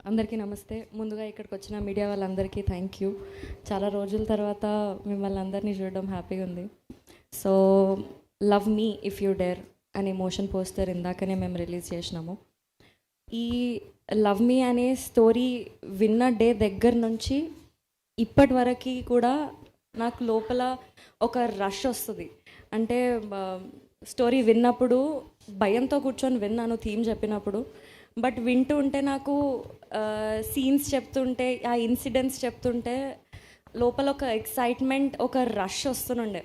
అందరికీ నమస్తే. ముందుగా ఇక్కడికి వచ్చిన మీడియా వాళ్ళందరికీ థ్యాంక్ యూ. చాలా రోజుల తర్వాత మిమ్మల్ని అందరినీ చూడడం హ్యాపీగా ఉంది. So love me if you dare అనే మోషన్ పోస్టర్ ఇందాకనే మేము రిలీజ్ చేసినాము. ఈ లవ్ మీ అనే స్టోరీ విన్న డే దగ్గర నుంచి ఇప్పటి వరకు కూడా నాకు లోపల ఒక రష్ వస్తుంది. అంటే స్టోరీ విన్నప్పుడు భయంతో కూర్చొని విన్నాను థీమ్ చెప్పినప్పుడు. బట్ వింటూ ఉంటే నాకు సీన్స్ చెప్తుంటే, ఆ ఇన్సిడెంట్స్ చెప్తుంటే లోపల ఒక ఎక్సైట్మెంట్, ఒక రష్ వస్తుండే.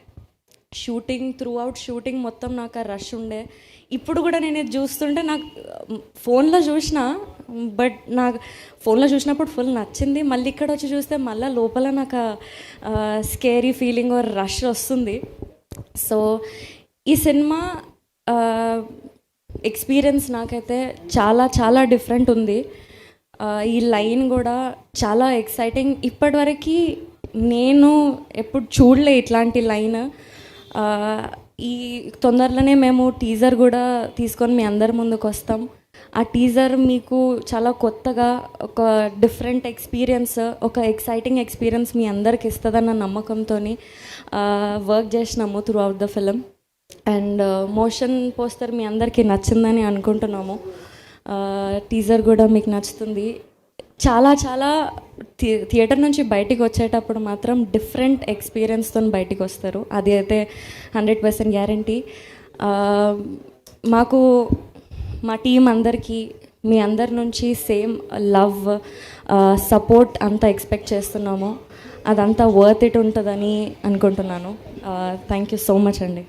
షూటింగ్ మొత్తం నాకు ఆ రష్ ఉండే. ఇప్పుడు కూడా నేను ఇది చూస్తుంటే నాకు ఫోన్లో చూసిన, బట్ నాకు ఫోన్లో చూసినప్పుడు ఫుల్ నచ్చింది. మళ్ళీ ఇక్కడ వచ్చి చూస్తే మళ్ళీ లోపల నాకు స్కేరీ ఫీలింగ్, రష్ వస్తుంది. సో ఈ సినిమా ఎక్స్పీరియన్స్ నాకైతే చాలా చాలా డిఫరెంట్ ఉంది. ఈ లైన్ కూడా చాలా ఎక్సైటింగ్. ఇప్పటివరకు నేను ఎప్పుడు చూడలే ఇట్లాంటి లైన్. ఈ తొందరలోనే మేము టీజర్ కూడా తీసుకొని మీ అందరి ముందుకు వస్తాం. ఆ టీజర్ మీకు చాలా కొత్తగా ఒక డిఫరెంట్ ఎక్స్పీరియన్స్, ఒక ఎక్సైటింగ్ ఎక్స్పీరియన్స్ మీ అందరికి ఇస్తుందన్న నమ్మకంతో వర్క్ చేసినాము throughout the film. And motion poster మీ అందరికీ నచ్చిందని అనుకుంటున్నాము. టీజర్ కూడా మీకు నచ్చుతుంది. చాలా చాలా థియేటర్ నుంచి బయటికి వచ్చేటప్పుడు మాత్రం డిఫరెంట్ ఎక్స్పీరియన్స్తో బయటికి వస్తారు. అది అయితే 100% గ్యారంటీ. మాకు మా టీం అందరికీ మీ అందరి నుంచి సేమ్ లవ్, సపోర్ట్ అంతా ఎక్స్పెక్ట్ చేస్తున్నాము. అదంతా వర్త్ ఇట్ ఉంటుందని అనుకుంటున్నాను. థ్యాంక్ యూ సో మచ్ అండి.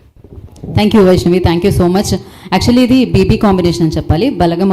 Thank you Vaishnavi, thank you so much. Actually ఇది బీబీ కాంబినేషన్ అని చెప్పాలి. బలగం